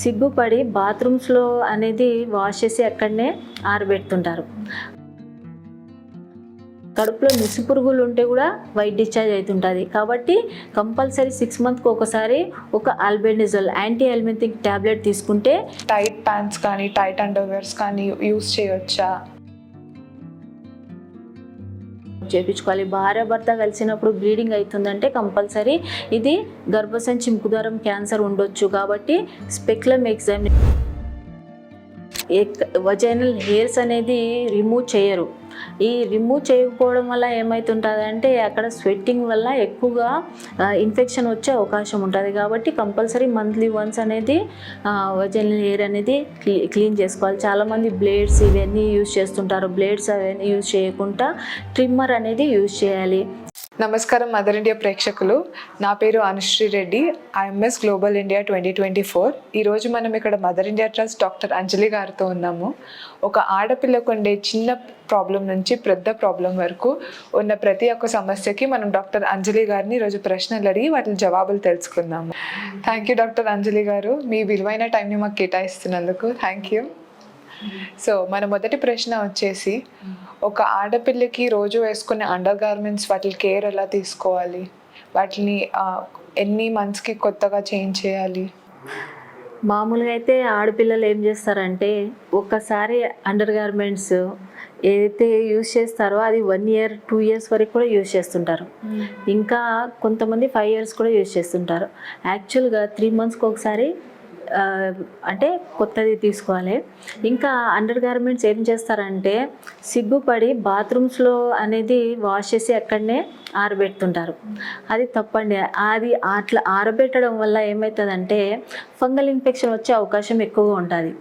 సిగ్గుపడి బాత్రూమ్స్లో అనేది వాష్ చేసి అక్కడనే ఆరబెడుతుంటారు. కడుపులో నుసి పురుగులు ఉంటే కూడా వైట్ డిశ్చార్జ్ అవుతుంటుంది. కాబట్టి కంపల్సరీ 6 మంత్స్కి ఒకసారి ఒక ఆల్బెండజోల్ యాంటీ ఎల్మెంతిక్ ట్యాబ్లెట్ తీసుకుంటే టైట్ ప్యాంట్స్ కానీ టైట్ అండర్వేర్స్ కానీ యూస్ చేయొచ్చా? చేయించుకోవాలి. భార్య భర్త కలిసినప్పుడు బ్లీడింగ్ అవుతుందంటే కంపల్సరీ ఇది గర్భసంచి ముఖద్వారం క్యాన్సర్ ఉండొచ్చు. కాబట్టి స్పెక్యులమ్ ఎగ్జామ్ వజైనల్ హెయిర్స్ అనేది రిమూవ్ చేయరు. ఈ రిమూవ్ చేయకపోవడం వల్ల ఏమవుతుంటుంది అంటే అక్కడ స్వెట్టింగ్ వల్ల ఎక్కువగా ఇన్ఫెక్షన్ వచ్చే అవకాశం ఉంటుంది. కాబట్టి కంపల్సరీ మంత్లీ వన్స్ అనేది వజైనల్ హెయిర్ అనేది క్లీన్ చేసుకోవాలి. చాలామంది బ్లేడ్స్ ఇవన్నీ యూజ్ చేస్తుంటారు. బ్లేడ్స్ అవన్నీ యూజ్ చేయకుండా ట్రిమ్మర్ అనేది యూజ్ చేయాలి. నమస్కారం మదర్ ఇండియా ప్రేక్షకులు, నా పేరు Anusri Reddy, IMS global India 2024. ఈరోజు మనం ఇక్కడ మదర్ ఇండియా ట్రస్ట్ డాక్టర్ అంజలి గారితో ఉన్నాము. ఒక ఆడపిల్లకు ఉండే చిన్న ప్రాబ్లం నుంచి పెద్ద ప్రాబ్లం వరకు ఉన్న ప్రతి ఒక్క సమస్యకి మనం డాక్టర్ అంజలి గారిని ఈరోజు ప్రశ్నలు అడిగి వాటి జవాబులు తెలుసుకుందాము. థ్యాంక్ యూ డాక్టర్ అంజలి గారు, మీ విలువైన టైంని మాకు కేటాయిస్తున్నందుకు థ్యాంక్ యూ. సో మన మొదటి ప్రశ్న వచ్చేసి, ఒక ఆడపిల్లకి రోజు వేసుకునే అండర్ గార్మెంట్స్ వాటి కేర్ ఎలా తీసుకోవాలి? వాటిని ఎన్ని మంత్స్కి కొత్తగా చేంజ్ చేయాలి? మామూలుగా అయితే ఆడపిల్లలు ఏం చేస్తారంటే ఒక్కసారి అండర్ గార్మెంట్స్ ఏదైతే యూజ్ చేస్తారో అది 1 year 2 years వరకు కూడా యూజ్ చేస్తుంటారు. ఇంకా కొంతమంది 5 years కూడా యూజ్ చేస్తుంటారు. యాక్చువల్గా 3 monthsకి ఒకసారి అంటే కొత్తది తీసుకోవాలి. ఇంకా అండర్ గార్మెంట్స్ ఏం చేస్తారంటే సిగ్గుపడి బాత్రూమ్స్లో అనేది వాష్ చేసి అక్కడనే ఆరబెడుతుంటారు. అది తప్పండి. అది అట్లా ఆరబెట్టడం వల్ల ఏమవుతుందంటే ఫంగల్ ఇన్ఫెక్షన్ వచ్చే అవకాశం ఎక్కువగా ఉంటుంది.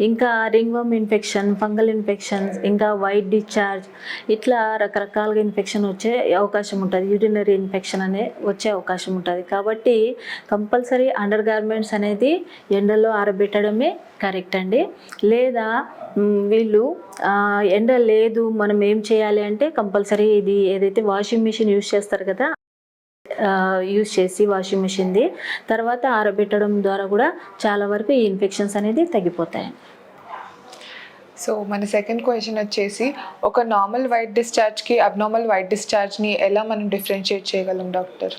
ఇంకా రింగ్వర్మ్ ఇన్ఫెక్షన్, ఫంగల్ ఇన్ఫెక్షన్స్, ఇంకా వైట్ డిశ్చార్జ్, ఇట్లా రకరకాలుగా ఇన్ఫెక్షన్ వచ్చే అవకాశం ఉంటుంది. యూరినరీ ఇన్ఫెక్షన్ అనే వచ్చే అవకాశం ఉంటుంది. కాబట్టి కంపల్సరీ అండర్ గార్మెంట్స్ అనేది ఎండలో ఆరబెట్టడమే కరెక్ట్ అండి. లేదా వీళ్ళు ఎండ లేదు మనం ఏం చేయాలి అంటే కంపల్సరీ ఇది ఏదైతే వాషింగ్ మిషన్ యూజ్ చేస్తారు కదా, యూజ్ చేసి వాషింగ్ మిషన్ది తర్వాత ఆరబెట్టడం ద్వారా కూడా చాలా వరకు ఈ ఇన్ఫెక్షన్స్ అనేది తగ్గిపోతాయి. సో మన సెకండ్ క్వశ్చన్ వచ్చేసి, ఒక నార్మల్ వైట్ డిశ్చార్జ్కి అబ్నార్మల్ వైట్ డిశ్చార్జ్ని ఎలా మనం డిఫరెన్షియేట్ చేయగలం డాక్టర్?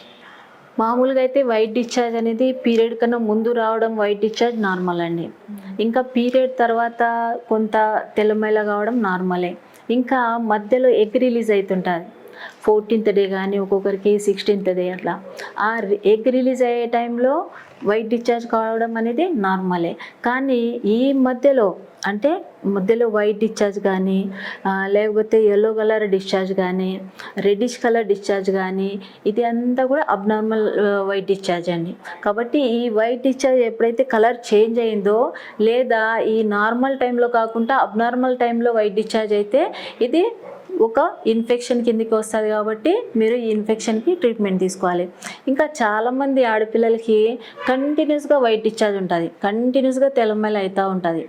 మామూలుగా అయితే వైట్ డిశ్చార్జ్ అనేది పీరియడ్ కన్నా ముందు రావడం వైట్ డిశ్చార్జ్ నార్మల్ అండి. ఇంకా పీరియడ్ తర్వాత కొంత తెల్లమైల కావడం నార్మలే. ఇంకా మధ్యలో ఎగ్ రిలీజ్ అవుతుంటుంది 14th day కానీ ఒక్కొక్కరికి 16th day అట్లా. ఆ ఎగ్ రిలీజ్ అయ్యే టైంలో వైట్ డిశ్చార్జ్ కావడం అనేది నార్మలే. కానీ ఈ మధ్యలో అంటే మధ్యలో వైట్ డిశ్చార్జ్ కానీ లేకపోతే ఎల్లో కలర్ డిశ్చార్జ్ కానీ రెడ్డిష్ కలర్ డిశ్చార్జ్ కానీ ఇది అంతా కూడా అబ్నార్మల్ వైట్ డిశ్చార్జ్ అండి. కాబట్టి ఈ వైట్ డిశ్చార్జ్ ఎప్పుడైతే కలర్ చేంజ్ అయిందో లేదా ఈ నార్మల్ టైంలో కాకుండా అబ్నార్మల్ టైంలో వైట్ డిశ్చార్జ్ అయితే ఇది ఒక ఇన్ఫెక్షన్ కిందికి వస్తుంది. కాబట్టి మీరు ఈ ఇన్ఫెక్షన్కి ట్రీట్మెంట్ తీసుకోవాలి. ఇంకా చాలామంది ఆడపిల్లలకి కంటిన్యూస్గా వైట్ డిశ్చార్జ్ ఉంటుంది, కంటిన్యూస్గా తెల్లమైల అవుతూ ఉంటుంది.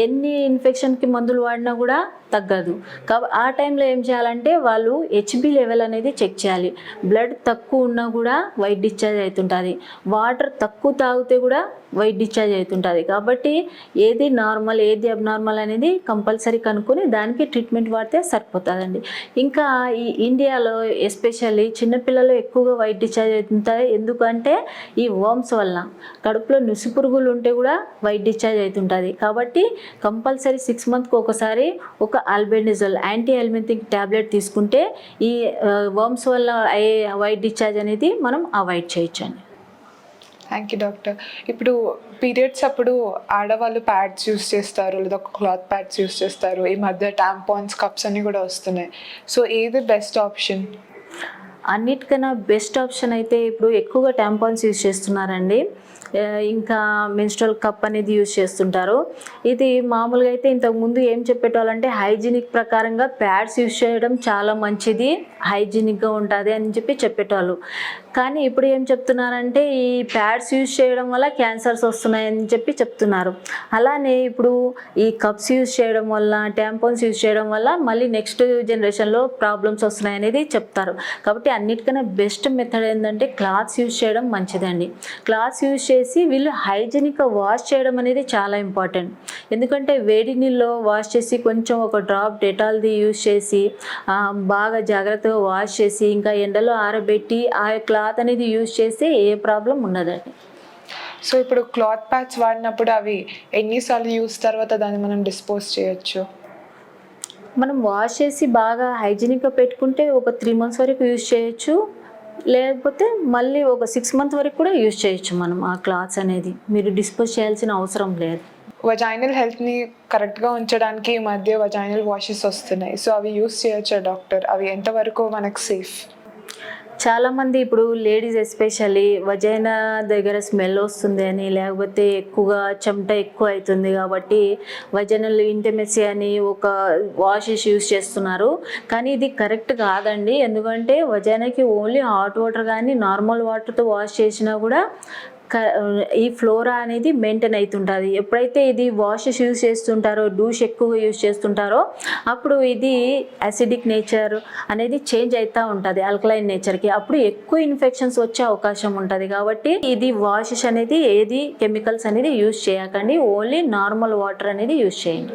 ఎన్ని ఇన్ఫెక్షన్కి మందులు వాడినా కూడా తగ్గదు. కాబట్టి ఆ టైంలో ఏం చేయాలంటే వాళ్ళు హెచ్బి లెవెల్ అనేది చెక్ చేయాలి. బ్లడ్ తక్కువ ఉన్నా కూడా వైట్ డిశ్చార్జ్ అవుతుంటుంది. వాటర్ తక్కువ తాగితే కూడా వైట్ డిశ్చార్జ్ అవుతుంటుంది. కాబట్టి ఏది నార్మల్ ఏది అబ్నార్మల్ అనేది కంపల్సరీ కనుక్కొని దానికి ట్రీట్మెంట్ వాడితే సరిపోతుందండి. ఇంకా ఈ ఇండియాలో ఎస్పెషల్లీ చిన్నపిల్లలు ఎక్కువగా వైట్ డిశ్చార్జ్ అవుతుంటాయి. ఎందుకంటే ఈ వర్మ్స్ వల్ల కడుపులో నుసి పురుగులు ఉంటే కూడా వైట్ డిశ్చార్జ్ అవుతుంటుంది. కాబట్టి కంపల్సరీ 6 monthsకి ఒకసారి ఒక ఆల్బెండజోల్ యాంటీ ఎల్మెంతిక్ ట్యాబ్లెట్ తీసుకుంటే ఈ వర్మ్స్ వల్ల అయ్యే వైట్ డిశ్చార్జ్ అనేది మనం అవాయిడ్ చేయొచ్చండి. Thank you doctor. ఇప్పుడు పీరియడ్స్ అప్పుడు ఆడవాళ్ళు ప్యాడ్స్ యూస్ చేస్తారు లేదా క్లాత్ ప్యాడ్స్ యూస్ చేస్తారు. ఈ మధ్య టాంపాన్స్, కప్స్ అన్నీ కూడా వస్తున్నాయి. సో ఏది బెస్ట్ ఆప్షన్? అన్నిటికన్నా బెస్ట్ ఆప్షన్ అయితే ఇప్పుడు ఎక్కువగా టాంపాన్స్ యూజ్ చేస్తున్నారండి. ఇంకా మెన్స్ట్రువల్ కప్ అనేది యూజ్ చేస్తుంటారు. ఇది మామూలుగా అయితే ఇంతకుముందు ఏం చెప్పేటోళ్ళంటే హైజీనిక్ ప్రకారంగా ప్యాడ్స్ యూజ్ చేయడం చాలా మంచిది, హైజీనిక్గా ఉంటుంది అని చెప్పేటోళ్ళు. కానీ ఇప్పుడు ఏం చెప్తున్నారంటే ఈ ప్యాడ్స్ యూజ్ చేయడం వల్ల క్యాన్సర్స్ వస్తున్నాయని చెప్తున్నారు. అలానే ఇప్పుడు ఈ కప్స్ యూజ్ చేయడం వల్ల, ట్యాంపాన్స్ యూజ్ చేయడం వల్ల మళ్ళీ నెక్స్ట్ జనరేషన్లో ప్రాబ్లమ్స్ వస్తున్నాయి అనేది చెప్తారు. కాబట్టి అన్నిటికన్నా బెస్ట్ మెథడ్ ఏంటంటే క్లాత్స్ యూజ్ చేయడం మంచిదండి. క్లాత్స్ యూజ్ చేసి వీళ్ళు హైజీనిక్గా వాష్ చేయడం అనేది చాలా ఇంపార్టెంట్. ఎందుకంటే వేడి నీళ్ళలో వాష్ చేసి కొంచెం ఒక డ్రాప్ డెటాల్ది యూజ్ చేసి బాగా జాగ్రత్తగా వాష్ చేసి ఇంకా ఎండలో ఆరబెట్టి ఆ క్లాత్ అనేది యూజ్ చేస్తే ఏ ప్రాబ్లం ఉండదండి. సో ఇప్పుడు క్లాత్ ప్యాడ్స్ వాడినప్పుడు అవి ఎన్నిసార్లు యూస్ తర్వాత దాన్ని మనం డిస్పోజ్ చేయొచ్చు? మనం వాష్ చేసి బాగా హైజీనిక్గా పెట్టుకుంటే ఒక 3 months వరకు యూజ్ చేయొచ్చు, లేకపోతే మళ్ళీ ఒక 6 months వరకు కూడా యూజ్ చేయొచ్చు మనం ఆ క్లాత్స్ అనేది. మీరు డిస్పోజ్ చేయాల్సిన అవసరం లేదు. వజైనల్ హెల్త్ని కరెక్ట్గా ఉంచడానికి ఈ మధ్య వజైనల్ వాషెస్ వస్తున్నాయి. సో అవి యూస్ చేయొచ్చా డాక్టర్? అవి ఎంతవరకు మనకు సేఫ్? చాలామంది ఇప్పుడు లేడీస్ ఎస్పెషల్లీ వజైనా దగ్గర స్మెల్ వస్తుంది అని, లేకపోతే ఎక్కువగా చెమట ఎక్కువ అవుతుంది కాబట్టి వజైనల్ ఇంటిమెసీ అని ఒక వాషెస్ యూస్ చేస్తున్నారు. కానీ ఇది కరెక్ట్ కాదండి. ఎందుకంటే వజైనాకి ఓన్లీ హాట్ వాటర్ కానీ నార్మల్ వాటర్తో వాష్ చేసినా కూడా ఈ ఫ్లోరా అనేది మెయింటైన్ అవుతుంటుంది. ఎప్పుడైతే ఇది వాషెస్ యూజ్ చేస్తుంటారో, డూష్ ఎక్కువగా యూజ్ చేస్తుంటారో అప్పుడు ఇది యాసిడిక్ నేచర్ అనేది చేంజ్ అవుతూ ఉంటుంది ఆల్కలైన్ నేచర్కి. అప్పుడు ఎక్కువ ఇన్ఫెక్షన్స్ వచ్చే అవకాశం ఉంటుంది. కాబట్టి ఇది వాషెస్ అనేది ఏది కెమికల్స్ అనేది యూజ్ చేయకండి, ఓన్లీ నార్మల్ వాటర్ అనేది యూజ్ చేయండి.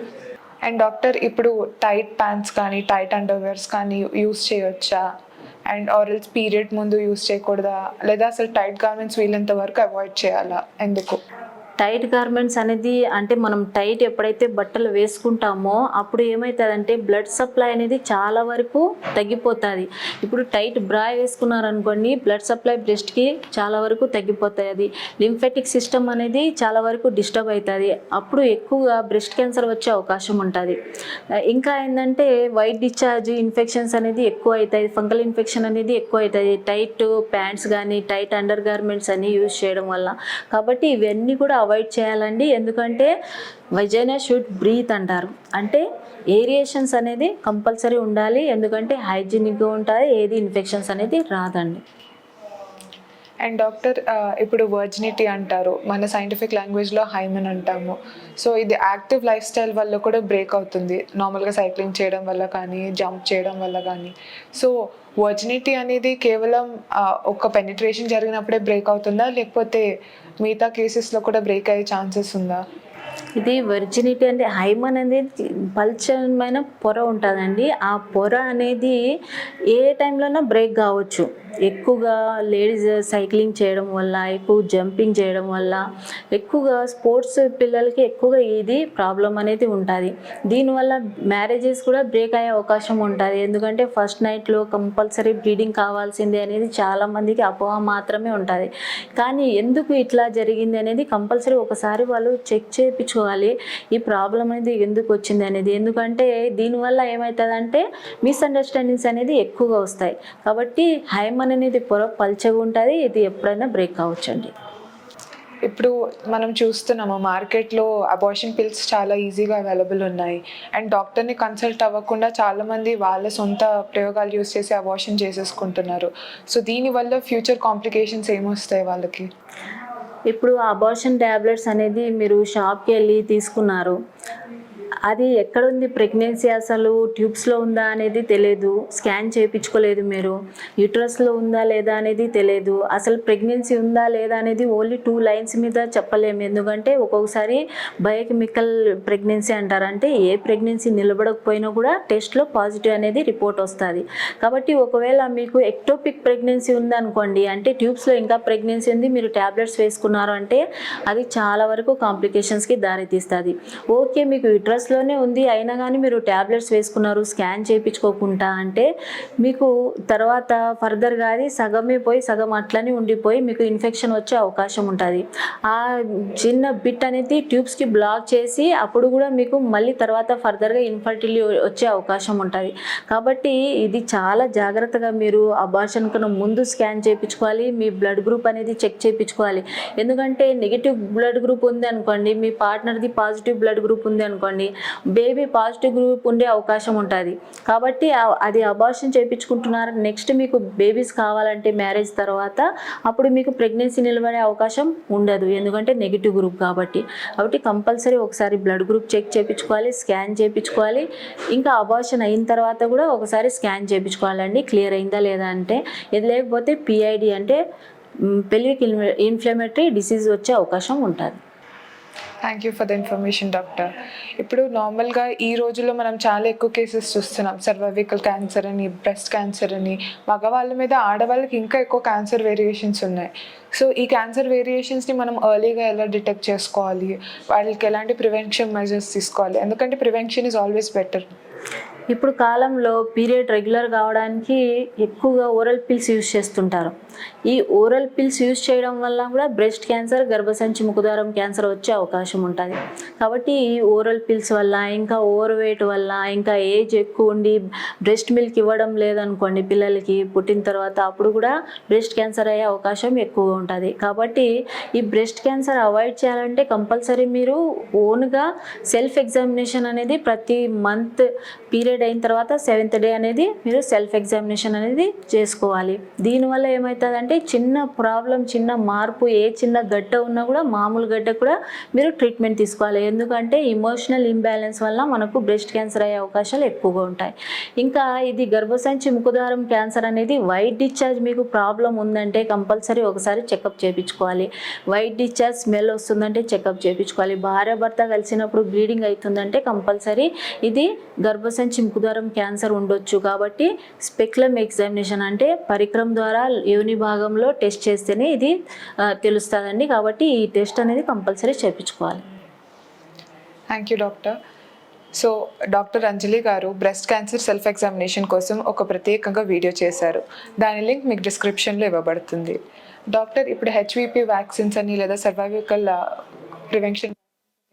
అండ్ డాక్టర్, ఇప్పుడు టైట్ ప్యాంట్స్ కానీ టైట్ అండర్వేర్స్ కానీ యూస్ చేయొచ్చా? అండ్ ఆరల్స్ పీరియడ్ ముందు యూస్ చేయకూడదా, లేదా అసలు టైట్ గార్మెంట్స్ వీళ్ళంత వరకు అవాయిడ్ చేయాలా? ఎందుకు? టైట్ గార్మెంట్స్ అనేది అంటే మనం టైట్ ఎప్పుడైతే బట్టలు వేసుకుంటామో అప్పుడు ఏమవుతుందంటే బ్లడ్ సప్లై అనేది చాలా వరకు తగ్గిపోతుంది. ఇప్పుడు టైట్ బ్రా వేసుకున్నారనుకోండి, బ్లడ్ సప్లై బ్రెస్ట్కి చాలా వరకు తగ్గిపోతుంది. లింఫెటిక్ సిస్టమ్ అనేది చాలా వరకు డిస్టర్బ్ అవుతుంది. అప్పుడు ఎక్కువగా బ్రెస్ట్ క్యాన్సర్ వచ్చే అవకాశం ఉంటుంది. ఇంకా ఏంటంటే వైట్ డిశ్చార్జ్ ఇన్ఫెక్షన్స్ అనేది ఎక్కువ అవుతాయి, ఫంగల్ ఇన్ఫెక్షన్ అనేది ఎక్కువ అవుతుంది టైట్ ప్యాంట్స్ కానీ టైట్ అండర్ గార్మెంట్స్ అన్ని యూజ్ చేయడం వల్ల. కాబట్టి ఇవన్నీ కూడా అవాయిడ్ చేయాలండి. ఎందుకంటే వజైనా షుడ్ బ్రీత్ అంటారు, అంటే ఏరియేషన్స్ అనేది కంపల్సరీ ఉండాలి. ఎందుకంటే హైజీనిక్గా ఉంటుంది, ఏది ఇన్ఫెక్షన్స్ అనేది రాదండి. అండ్ డాక్టర్, ఇప్పుడు వర్జినిటీ అంటారు, మన సైంటిఫిక్ లాంగ్వేజ్లో హైమెన్ అంటాము. సో ఇది యాక్టివ్ లైఫ్ స్టైల్ వల్ల కూడా బ్రేక్ అవుతుంది, నార్మల్గా సైక్లింగ్ చేయడం వల్ల కానీ జంప్ చేయడం వల్ల కానీ. సో వర్జినిటీ అనేది కేవలం ఒక పెనిట్రేషన్ జరిగినప్పుడే బ్రేక్ అవుతుందా, లేకపోతే మిగతా కేసెస్లో కూడా బ్రేక్ అయ్యే ఛాన్సెస్ ఉందా? ఇది వర్జినిటీ అంటే హైమన్ అనేది పల్చమైన పొర ఉంటుందండి. ఆ పొర అనేది ఏ టైంలోనో బ్రేక్ కావచ్చు. ఎక్కువగా లేడీస్ సైక్లింగ్ చేయడం వల్ల, ఎక్కువ జంపింగ్ చేయడం వల్ల, ఎక్కువగా స్పోర్ట్స్ పిల్లలకి ఎక్కువగా ఇది ప్రాబ్లం అనేది ఉంటుంది. దీనివల్ల మ్యారేజెస్ కూడా బ్రేక్ అయ్యే అవకాశం ఉంటుంది. ఎందుకంటే ఫస్ట్ నైట్లో కంపల్సరీ బ్లీడింగ్ కావాల్సిందే అనేది చాలామందికి అపోహ మాత్రమే ఉంటుంది. కానీ ఎందుకు ఇట్లా జరిగింది అనేది కంపల్సరీ ఒకసారి వాళ్ళు చెక్ చేయించుకోవాలి, ఈ ప్రాబ్లం అనేది ఎందుకు వచ్చింది అనేది. ఎందుకంటే దీనివల్ల ఏమవుతుందంటే మిస్అండర్స్టాండింగ్స్ అనేది ఎక్కువగా వస్తాయి. కాబట్టి హైమన్ అనేది పొర పల్చగా ఉంటుంది, ఇది ఎప్పుడైనా బ్రేక్ కావచ్చండి. ఇప్పుడు మనం చూస్తున్నాము మార్కెట్లో అబార్షన్ పిల్స్ చాలా ఈజీగా అవైలబుల్ ఉన్నాయి. అండ్ డాక్టర్ని కన్సల్ట్ అవ్వకుండా చాలామంది వాళ్ళ సొంత ప్రయోగాలు యూస్ చేసి అబార్షన్ చేసేసుకుంటున్నారు. సో దీనివల్ల ఫ్యూచర్ కాంప్లికేషన్స్ ఏమొస్తాయి వాళ్ళకి? ఇప్పుడు అబార్షన్ ట్యాబ్లెట్స్ అనేది మీరు షాప్కి వెళ్ళి తీసుకున్నారు, అది ఎక్కడుంది ప్రెగ్నెన్సీ, అసలు ట్యూబ్స్లో ఉందా అనేది తెలియదు, స్కాన్ చేయించుకోలేదు, మీరు యూట్రస్లో ఉందా లేదా అనేది తెలియదు, అసలు ప్రెగ్నెన్సీ ఉందా లేదా అనేది ఓన్లీ 2 lines మీద చెప్పలేము. ఎందుకంటే ఒక్కొక్కసారి బయోకెమికల్ ప్రెగ్నెన్సీ అంటారు, అంటే ఏ ప్రెగ్నెన్సీ నిలబడకపోయినా కూడా టెస్ట్లో పాజిటివ్ అనేది రిపోర్ట్ వస్తుంది. కాబట్టి ఒకవేళ మీకు ఎక్టోపిక్ ప్రెగ్నెన్సీ ఉందనుకోండి, అంటే ట్యూబ్స్లో ఇంకా ప్రెగ్నెన్సీ ఉంది, మీరు ట్యాబ్లెట్స్ వేసుకున్నారు అంటే అది చాలా వరకు కాంప్లికేషన్స్కి దారితీస్తుంది. ఓకే, మీకు యూట్రస్లోనే ఉంది అయినా కానీ మీరు ట్యాబ్లెట్స్ వేసుకున్నారు, స్కాన్ చేయించుకోకుండా అంటే మీకు తర్వాత ఫర్దర్గా అది సగమే పోయి సగం అట్లనే ఉండిపోయి మీకు ఇన్ఫెక్షన్ వచ్చే అవకాశం ఉంటుంది. ఆ చిన్న బిట్ అనేది ట్యూబ్స్కి బ్లాక్ చేసి అప్పుడు కూడా మీకు మళ్ళీ తర్వాత ఫర్దర్గా ఇన్ఫర్టిలిటీ వచ్చే అవకాశం ఉంటుంది. కాబట్టి ఇది చాలా జాగ్రత్తగా మీరు అబార్షన్ కన్నా ముందు స్కాన్ చేయించుకోవాలి, మీ బ్లడ్ గ్రూప్ అనేది చెక్ చేయించుకోవాలి. ఎందుకంటే నెగిటివ్ బ్లడ్ గ్రూప్ ఉంది అనుకోండి, మీ పార్ట్నర్ది పాజిటివ్ బ్లడ్ గ్రూప్ ఉంది అనుకోండి, బేబీ పాజిటివ్ గ్రూప్ ఉండే అవకాశం ఉంటుంది. కాబట్టి అది అబార్షన్ చేయించుకుంటున్నారు, నెక్స్ట్ మీకు బేబీస్ కావాలంటే మ్యారేజ్ తర్వాత అప్పుడు మీకు ప్రెగ్నెన్సీ నిలబడే అవకాశం ఉండదు, ఎందుకంటే నెగిటివ్ గ్రూప్ కాబట్టి. కాబట్టి కంపల్సరీ ఒకసారి బ్లడ్ గ్రూప్ చెక్ చేయించుకోవాలి, స్కాన్ చేయించుకోవాలి. ఇంకా అబార్షన్ అయిన తర్వాత కూడా ఒకసారి స్కాన్ చేయించుకోవాలండి, క్లియర్ అయిందా లేదా అంటే. ఇది లేకపోతే పిఐడి అంటే పెల్విక్ ఇన్ఫ్లమేటరీ డిసీజ్ వచ్చే అవకాశం ఉంటుంది. Thank you for the information doctor. ఇప్పుడు నార్మల్గా ఈ రోజుల్లో మనం చాలా ఎక్కువ కేసెస్ చూస్తున్నాం. సర్వైకల్ క్యాన్సర్ అని, బ్రెస్ట్ క్యాన్సర్ అని, మగవాళ్ళ మీద ఆడవాళ్ళకి ఇంకా ఎక్కువ క్యాన్సర్ వేరియేషన్స్ ఉన్నాయి. సో ఈ క్యాన్సర్ వేరియేషన్స్ని మనం ఎర్లీగా ఎలా డిటెక్ట్ చేసుకోవాలి, వాళ్ళకి ఎలాంటి ప్రివెన్షన్ మెజర్స్ తీసుకోవాలి? ఎందుకంటే ప్రివెన్షన్ ఈజ్ ఆల్వేస్ బెటర్. ఇప్పుడు కాలంలో పీరియడ్ రెగ్యులర్ కావడానికి ఎక్కువగా ఓరల్ పిల్స్ యూజ్ చేస్తుంటారు. ఈ ఓరల్ పిల్స్ యూజ్ చేయడం వల్ల కూడా బ్రెస్ట్ క్యాన్సర్, గర్భసంచి ముఖద్వారం క్యాన్సర్ వచ్చే అవకాశం ఉంటుంది. కాబట్టి ఈ ఓరల్ పిల్స్ వల్ల, ఇంకా ఓవర్ వెయిట్ వల్ల, ఇంకా ఏజ్ ఎక్కువ ఉండి బ్రెస్ట్ మిల్క్ ఇవ్వడం లేదనుకోండి పిల్లలకి పుట్టిన తర్వాత, అప్పుడు కూడా బ్రెస్ట్ క్యాన్సర్ అయ్యే అవకాశం ఎక్కువ ఉంటుంది. కాబట్టి ఈ బ్రెస్ట్ క్యాన్సర్ అవాయిడ్ చేయాలంటే కంపల్సరీ మీరు ఓన్గా సెల్ఫ్ ఎగ్జామినేషన్ అనేది ప్రతి మంత్ పీరియడ్ అయిన తర్వాత 7th డే అనేది మీరు సెల్ఫ్ ఎగ్జామినేషన్ అనేది చేసుకోవాలి. దీనివల్ల ఏమవుతుందంటే చిన్న ప్రాబ్లం, చిన్న మార్పు, ఏ చిన్న గడ్డ ఉన్నా కూడా మామూలు గడ్డ కూడా మీరు ట్రీట్మెంట్ తీసుకోవాలి. ఎందుకంటే ఇమోషనల్ ఇంబ్యాలెన్స్ వల్ల మనకు బ్రెస్ట్ క్యాన్సర్ అయ్యే అవకాశాలు ఎక్కువగా ఉంటాయి. ఇంకా ఇది గర్భసంచి ముఖద్వారం క్యాన్సర్ అనేది వైట్ డిశ్చార్జ్ మీకు ప్రాబ్లం ఉందంటే కంపల్సరీ ఒకసారి చెకప్ చేయించుకోవాలి. వైట్ డిశ్చార్జ్ స్మెల్ వస్తుందంటే చెకప్ చేయించుకోవాలి. భార్య భర్త కలిసినప్పుడు బ్లీడింగ్ అవుతుందంటే కంపల్సరీ ఇది గర్భసంచి ముఖద్వారం క్యాన్సర్ ఉండొచ్చు. కాబట్టి స్పెక్యులమ్ ఎగ్జామినేషన్ అంటే పరికరం ద్వారా యోని భాగంలో టెస్ట్ చేస్తేనే ఇది తెలుస్తుందండి. కాబట్టి ఈ టెస్ట్ అనేది కంపల్సరీ చేయించుకోవాలి. Thank you doctor. So doctor Anjali గారు బ్రెస్ట్ క్యాన్సర్ సెల్ఫ్ ఎగ్జామినేషన్ కోసం ఒక ప్రత్యేకంగా వీడియో చేశారు. దాని లింక్ మీకు డిస్క్రిప్షన్లో ఇవ్వబడుతుంది. డాక్టర్, ఇప్పుడు హెచ్విపి వ్యాక్సిన్స్ అని లేదా సర్వైకల్ ప్రివెన్షన్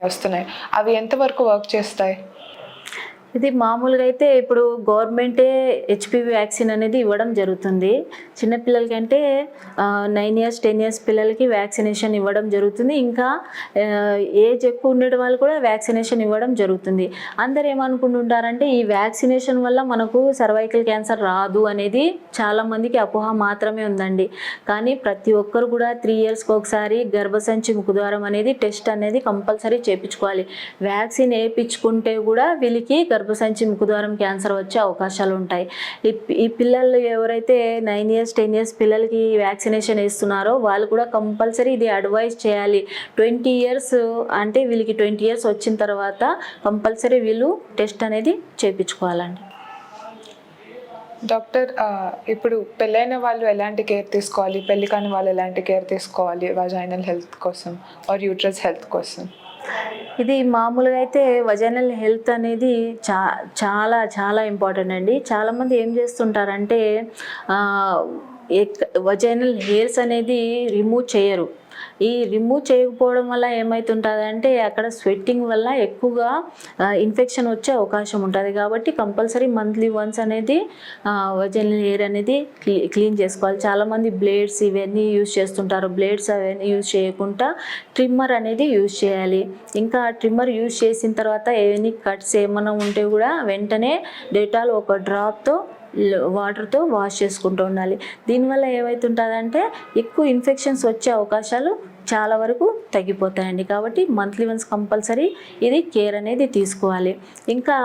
వస్తున్నాయి, అవి ఎంతవరకు వర్క్ చేస్తాయి? ఇది మామూలుగా అయితే ఇప్పుడు గవర్నమెంటే హెచ్పివి వ్యాక్సిన్ అనేది ఇవ్వడం జరుగుతుంది. చిన్నపిల్లలకంటే 9 years 10 years పిల్లలకి వ్యాక్సినేషన్ ఇవ్వడం జరుగుతుంది. ఇంకా ఏజ్ ఎక్కువ ఉండే వాళ్ళు కూడా వ్యాక్సినేషన్ ఇవ్వడం జరుగుతుంది. అందరు ఏమనుకుంటుంటారంటే ఈ వ్యాక్సినేషన్ వల్ల మనకు సర్వైకల్ క్యాన్సర్ రాదు అనేది చాలామందికి అపోహ మాత్రమే ఉందండి. కానీ ప్రతి ఒక్కరు కూడా 3 yearsకి ఒకసారి గర్భసంచి ముఖద్వారం అనేది టెస్ట్ అనేది కంపల్సరీ చేయించుకోవాలి. వ్యాక్సిన్ వేయించుకుంటే కూడా వీళ్ళకి గర్భసంచి ముఖద్వారం క్యాన్సర్ వచ్చే అవకాశాలు ఉంటాయి. ఈ పిల్లలు ఎవరైతే 9 years 10 years పిల్లలకి వ్యాక్సినేషన్ వేస్తున్నారో వాళ్ళు కూడా కంపల్సరీ ఇది అడ్వైజ్ చేయాలి. 20 years అంటే వీళ్ళకి 20 years వచ్చిన తర్వాత కంపల్సరీ వీళ్ళు టెస్ట్ అనేది చేయించుకోవాలండి. డాక్టర్, ఇప్పుడు పెళ్ళైన వాళ్ళు ఎలాంటి కేర్ తీసుకోవాలి, పెళ్ళి కాని వాళ్ళు ఎలాంటి కేర్ తీసుకోవాలి వజైనల్ హెల్త్ కోసం ఆర్ యూట్రస్ హెల్త్ కోసం? ఇది మామూలుగా అయితే వజైనల్ హెల్త్ అనేది చాలా చాలా ఇంపార్టెంట్ అండి. చాలామంది ఏం చేస్తుంటారంటే వజైనల్ హెయిర్స్ అనేది రిమూవ్ చేయరు. ఈ రిమూవ్ చేయకపోవడం వల్ల ఏమవుతుంటుందంటే అక్కడ స్వెట్టింగ్ వల్ల ఎక్కువగా ఇన్ఫెక్షన్ వచ్చే అవకాశం ఉంటుంది. కాబట్టి కంపల్సరీ మంత్లీ వన్స్ అనేది వజైనల్ హెయిర్ అనేది క్లీన్ చేసుకోవాలి. చాలామంది బ్లేడ్స్ ఇవన్నీ యూజ్ చేస్తుంటారు. బ్లేడ్స్ అవన్నీ యూజ్ చేయకుండా ట్రిమ్మర్ అనేది యూజ్ చేయాలి. ఇంకా ట్రిమ్మర్ యూజ్ చేసిన తర్వాత ఏవన్నీ కట్స్ ఏమైనా ఉంటే కూడా వెంటనే డెటాల్ ఒక డ్రాప్తో వాటర్తో వాష్ చేసుకుంటూ ఉండాలి. దీనివల్ల ఏమవుతుంటుందంటే ఎక్కువ ఇన్ఫెక్షన్స్ వచ్చే అవకాశాలు చాలా వరకు తగ్గిపోతాయండి. కాబట్టి మంత్లీ వన్స్ కంపల్సరీ ఇది కేర్ అనేది తీసుకోవాలి. ఇంకా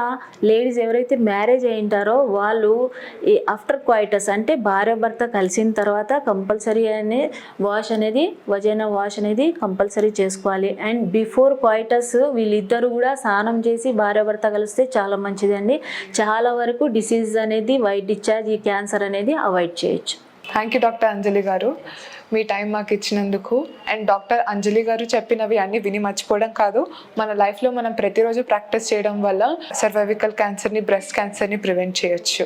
లేడీస్ ఎవరైతే మ్యారేజ్ అయింటారో వాళ్ళు ఆఫ్టర్ క్వైటస్ అంటే భార్య భర్త కలిసిన తర్వాత కంపల్సరీ వాష్ అనేది వజైనా వాష్ అనేది కంపల్సరీ చేసుకోవాలి. అండ్ బిఫోర్ క్వైటస్ వీళ్ళిద్దరు కూడా స్నానం చేసి భార్య భర్త కలిస్తే చాలా మంచిదండి. చాలా వరకు డిసీజ్ అనేది వైట్ డిశ్చార్జ్, ఈ క్యాన్సర్ అనేది అవాయిడ్ చేయొచ్చు. థ్యాంక్ యూ డాక్టర్ అంజలి గారు, మీ టైం మాకు ఇచ్చినందుకు. అండ్ డాక్టర్ అంజలి గారు చెప్పినవి అన్నీ విని మర్చిపోవడం కాదు, మన లైఫ్లో మనం ప్రతిరోజు ప్రాక్టీస్ చేయడం వల్ల సర్వైకల్ క్యాన్సర్ని, బ్రెస్ట్ క్యాన్సర్ని ప్రివెంట్ చేయొచ్చు.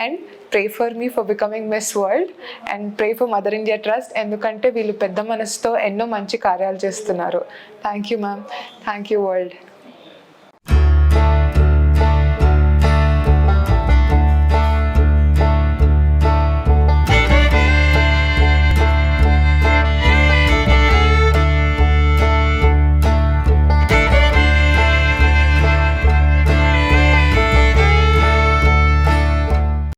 And pray for me for becoming miss world and pray for mother India trust, ఎందుకంటే వీళ్ళు పెద్ద మనసుతో ఎన్నో మంచి కార్యాలు చేస్తున్నారు. Thank you ma'am. Thank you world.